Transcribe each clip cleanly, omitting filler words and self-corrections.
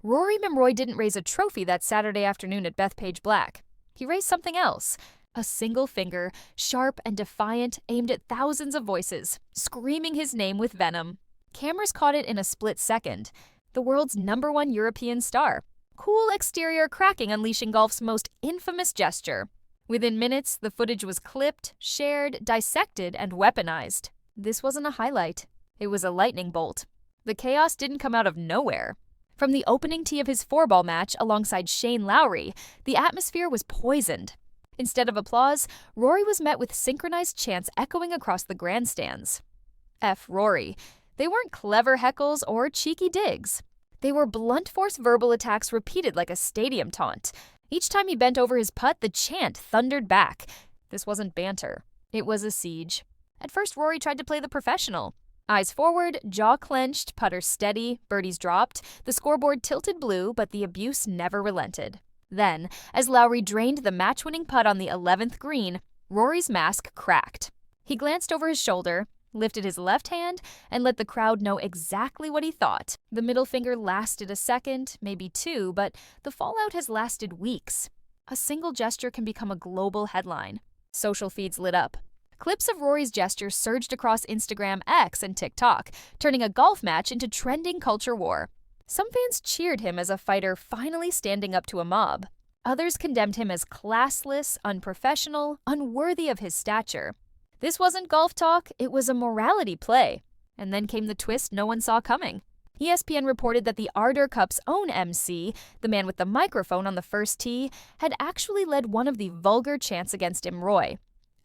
Rory McIlroy didn't raise a trophy that Saturday afternoon at Bethpage Black. He raised something else. A single finger, sharp and defiant, aimed at thousands of voices, screaming his name with venom. Cameras caught it in a split second. The world's #1 European star. Cool exterior cracking unleashing golf's most infamous gesture. Within minutes, the footage was clipped, shared, dissected, and weaponized. This wasn't a highlight. It was a lightning bolt. The chaos didn't come out of nowhere. From the opening tee of his four-ball match alongside Shane Lowry, the atmosphere was poisoned. Instead of applause, Rory was met with synchronized chants echoing across the grandstands. F. Rory. They weren't clever heckles or cheeky digs. They were blunt force verbal attacks repeated like a stadium taunt. Each time he bent over his putt, the chant thundered back. This wasn't banter. It was a siege. At first, Rory tried to play the professional. Eyes forward, jaw clenched, putter steady, birdies dropped, the scoreboard tilted blue, but the abuse never relented. Then, as Lowry drained the match-winning putt on the 11th green, Rory's mask cracked. He glanced over his shoulder, lifted his left hand, and let the crowd know exactly what he thought. The middle finger lasted a second, maybe two, but the fallout has lasted weeks. A single gesture can become a global headline. Social feeds lit up. Clips of Rory's gesture surged across Instagram, X, and TikTok, turning a golf match into trending culture war. Some fans cheered him as a fighter finally standing up to a mob. Others condemned him as classless, unprofessional, unworthy of his stature. This wasn't golf talk, it was a morality play. And then came the twist no one saw coming. ESPN reported that the Ardor Cup's own MC, the man with the microphone on the first tee, had actually led one of the vulgar chants against him, Roy.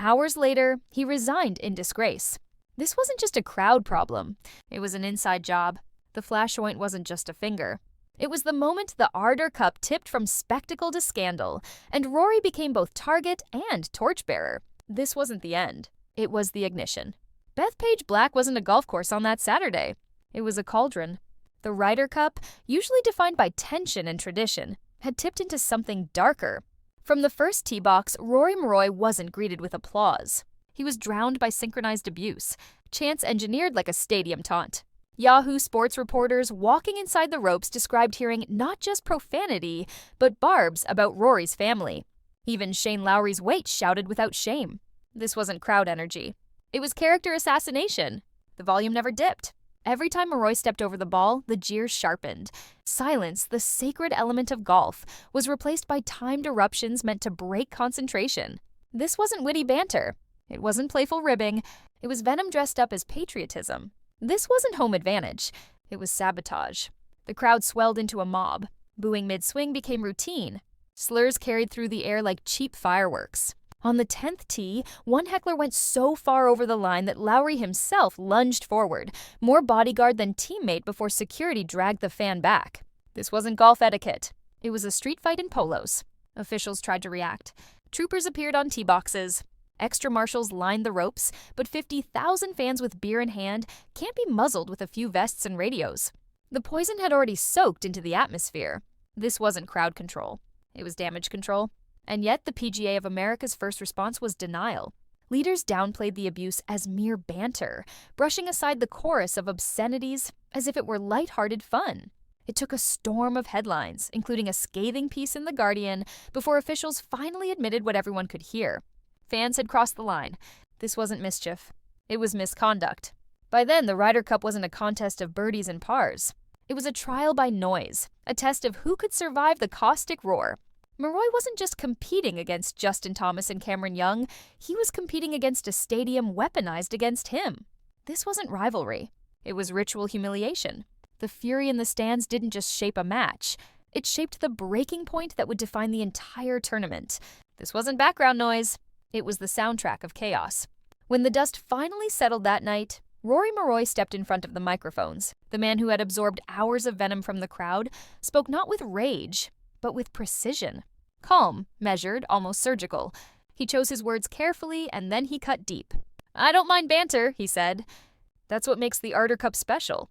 Hours later, he resigned in disgrace. This wasn't just a crowd problem. It was an inside job. The flashpoint wasn't just a finger. It was the moment the Ardor Cup tipped from spectacle to scandal, and Rory became both target and torchbearer. This wasn't the end. It was the ignition. Bethpage Black wasn't a golf course on that Saturday. It was a cauldron. The Ryder Cup, usually defined by tension and tradition, had tipped into something darker. From the first tee box, Rory McIlroy wasn't greeted with applause. He was drowned by synchronized abuse, chants engineered like a stadium taunt. Yahoo Sports reporters walking inside the ropes described hearing not just profanity, but barbs about Rory's family. Even Shane Lowry's weight shouted without shame. This wasn't crowd energy. It was character assassination. The volume never dipped. Every time McIlroy stepped over the ball, the jeers sharpened. Silence, the sacred element of golf, was replaced by timed eruptions meant to break concentration. This wasn't witty banter. It wasn't playful ribbing. It was venom dressed up as patriotism. This wasn't home advantage. It was sabotage. The crowd swelled into a mob. Booing mid-swing became routine. Slurs carried through the air like cheap fireworks. On the 10th tee, one heckler went so far over the line that Lowry himself lunged forward, more bodyguard than teammate before security dragged the fan back. This wasn't golf etiquette. It was a street fight in polos. Officials tried to react. Troopers appeared on tee boxes. Extra marshals lined the ropes, but 50,000 fans with beer in hand can't be muzzled with a few vests and radios. The poison had already soaked into the atmosphere. This wasn't crowd control. It was damage control. And yet the PGA of America's first response was denial. Leaders downplayed the abuse as mere banter, brushing aside the chorus of obscenities as if it were lighthearted fun. It took a storm of headlines, including a scathing piece in The Guardian, before officials finally admitted what everyone could hear. Fans had crossed the line. This wasn't mischief. It was misconduct. By then, the Ryder Cup wasn't a contest of birdies and pars. It was a trial by noise, a test of who could survive the caustic roar. McIlroy wasn't just competing against Justin Thomas and Cameron Young, he was competing against a stadium weaponized against him. This wasn't rivalry. It was ritual humiliation. The fury in the stands didn't just shape a match. It shaped the breaking point that would define the entire tournament. This wasn't background noise. It was the soundtrack of chaos. When the dust finally settled that night, Rory McIlroy stepped in front of the microphones. The man who had absorbed hours of venom from the crowd spoke not with rage, but with precision. Calm, measured, almost surgical. He chose his words carefully, and then he cut deep. "I don't mind banter," he said. "That's what makes the Ardor Cup special."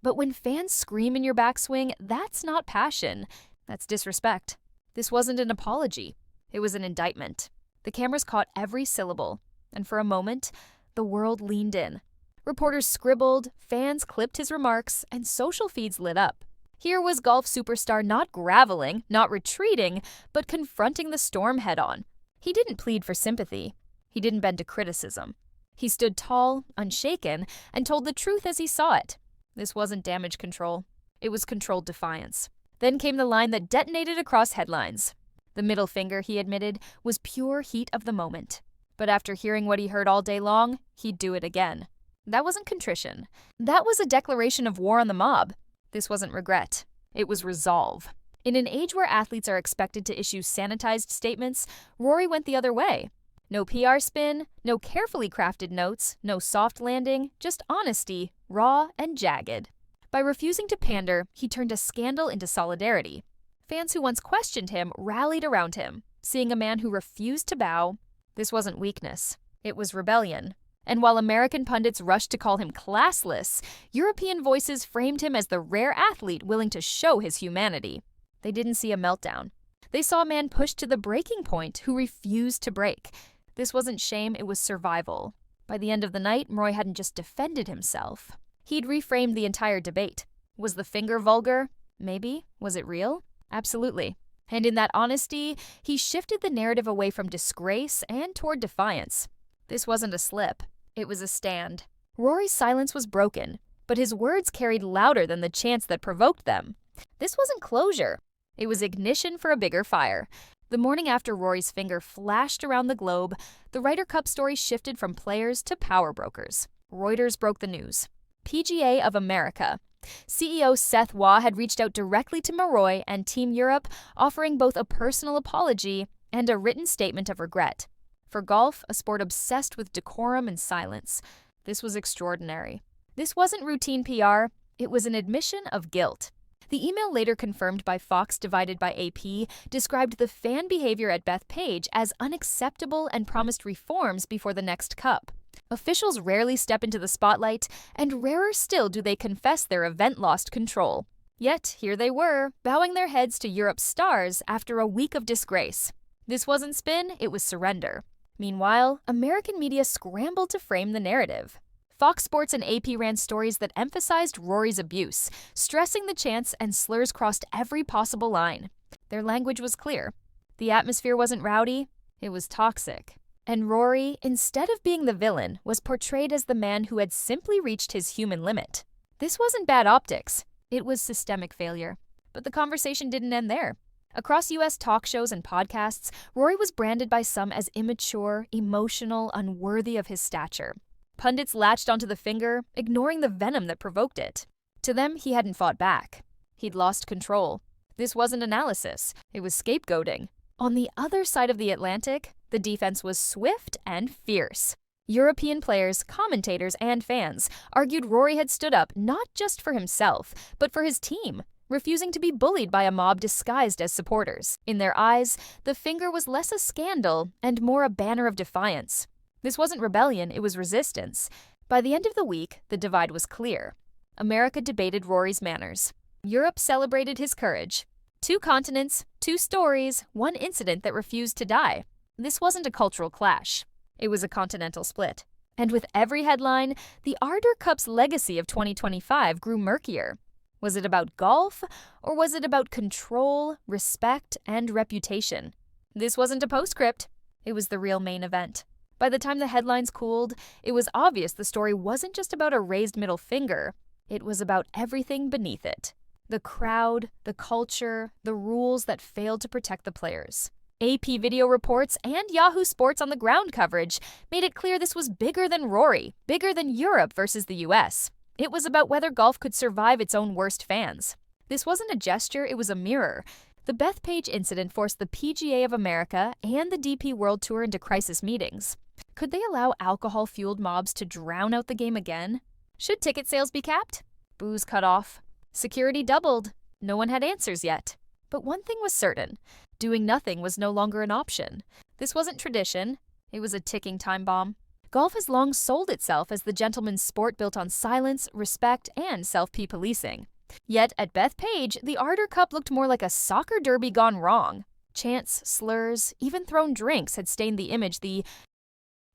But when fans scream in your backswing, that's not passion. That's disrespect. This wasn't an apology. It was an indictment. The cameras caught every syllable, and for a moment, the world leaned in. Reporters scribbled, fans clipped his remarks, and social feeds lit up. Here was golf superstar not graveling, not retreating, but confronting the storm head-on. He didn't plead for sympathy. He didn't bend to criticism. He stood tall, unshaken, and told the truth as he saw it. This wasn't damage control. It was controlled defiance. Then came the line that detonated across headlines. The middle finger, he admitted, was pure heat of the moment. But after hearing what he heard all day long, he'd do it again. That wasn't contrition. That was a declaration of war on the mob. This wasn't regret. It was resolve. In an age where athletes are expected to issue sanitized statements, Rory went the other way. No PR spin, no carefully crafted notes, no soft landing, just honesty, raw and jagged. By refusing to pander, he turned a scandal into solidarity. Fans who once questioned him rallied around him, seeing a man who refused to bow. This wasn't weakness. It was rebellion. And while American pundits rushed to call him classless, European voices framed him as the rare athlete willing to show his humanity. They didn't see a meltdown. They saw a man pushed to the breaking point who refused to break. This wasn't shame, it was survival. By the end of the night, Roy hadn't just defended himself. He'd reframed the entire debate. Was the finger vulgar? Maybe. Was it real? Absolutely. And in that honesty, he shifted the narrative away from disgrace and toward defiance. This wasn't a slip. It was a stand. Rory's silence was broken, but his words carried louder than the chants that provoked them. This wasn't closure. It was ignition for a bigger fire. The morning after Rory's finger flashed around the globe, the Ryder Cup story shifted from players to power brokers. Reuters broke the news. PGA of America. CEO Seth Waugh had reached out directly to McIlroy and Team Europe, offering both a personal apology and a written statement of regret. For golf, a sport obsessed with decorum and silence, this was extraordinary. This wasn't routine PR, it was an admission of guilt. The email, later confirmed by Fox divided by AP, described the fan behavior at Bethpage as unacceptable and promised reforms before the next cup. Officials rarely step into the spotlight, and rarer still do they confess their event lost control. Yet, here they were, bowing their heads to Europe's stars after a week of disgrace. This wasn't spin, it was surrender. Meanwhile, American media scrambled to frame the narrative. Fox Sports and AP ran stories that emphasized Rory's abuse, stressing the chants and slurs crossed every possible line. Their language was clear. The atmosphere wasn't rowdy, it was toxic. And Rory, instead of being the villain, was portrayed as the man who had simply reached his human limit. This wasn't bad optics, it was systemic failure. But the conversation didn't end there. Across U.S. talk shows and podcasts, Rory was branded by some as immature, emotional, unworthy of his stature. Pundits latched onto the finger, ignoring the venom that provoked it. To them, he hadn't fought back. He'd lost control. This wasn't analysis, it was scapegoating. On the other side of the Atlantic, the defense was swift and fierce. European players, commentators, and fans argued Rory had stood up not just for himself, but for his team, refusing to be bullied by a mob disguised as supporters. In their eyes, the finger was less a scandal and more a banner of defiance. This wasn't rebellion, it was resistance. By the end of the week, the divide was clear. America debated Rory's manners. Europe celebrated his courage. 2 continents, 2 stories, 1 incident that refused to die. This wasn't a cultural clash. It was a continental split. And with every headline, the Ryder Cup's legacy of 2025 grew murkier. Was it about golf, or was it about control, respect, and reputation? This wasn't a postscript. It was the real main event. By the time the headlines cooled, it was obvious the story wasn't just about a raised middle finger. It was about everything beneath it. The crowd, the culture, the rules that failed to protect the players. AP video reports and Yahoo Sports on the ground coverage made it clear this was bigger than Rory, bigger than Europe versus the US. It was about whether golf could survive its own worst fans. This wasn't a gesture, it was a mirror. The Bethpage incident forced the PGA of America and the DP World Tour into crisis meetings. Could they allow alcohol-fueled mobs to drown out the game again? Should ticket sales be capped? Booze cut off? Security doubled? No one had answers yet. But one thing was certain. Doing nothing was no longer an option. This wasn't tradition. It was a ticking time bomb. Golf has long sold itself as the gentleman's sport built on silence, respect, and self-policing. Yet at Bethpage, the Ryder Cup looked more like a soccer derby gone wrong. Chants, slurs, even thrown drinks had stained the image the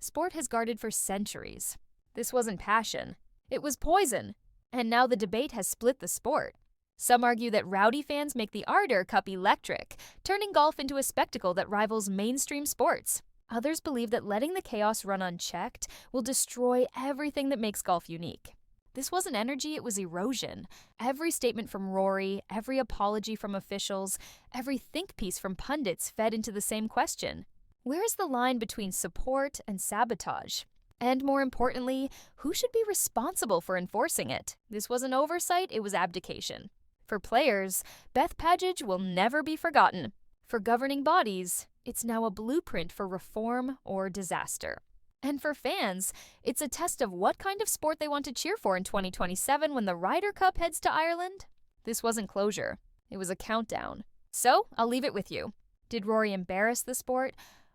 sport has guarded for centuries. This wasn't passion. It was poison. And now the debate has split the sport. Some argue that rowdy fans make the Ardor Cup electric, turning golf into a spectacle that rivals mainstream sports. Others believe that letting the chaos run unchecked will destroy everything that makes golf unique. This wasn't energy, it was erosion. Every statement from Rory, every apology from officials, every think piece from pundits fed into the same question. Where is the line between support and sabotage? And more importantly, who should be responsible for enforcing it? This wasn't oversight, it was abdication. For players, Bethpage will never be forgotten. For governing bodies, it's now a blueprint for reform or disaster. And for fans, it's a test of what kind of sport they want to cheer for in 2027 when the Ryder Cup heads to Ireland. This wasn't closure, it was a countdown. So, I'll leave it with you. Did Rory embarrass the sport,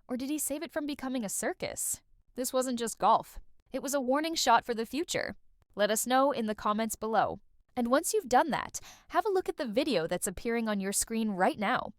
or did he save it from becoming a circus? This wasn't just golf. It was a warning shot for the future. Let us know in the comments below. And once you've done that, have a look at the video that's appearing on your screen right now.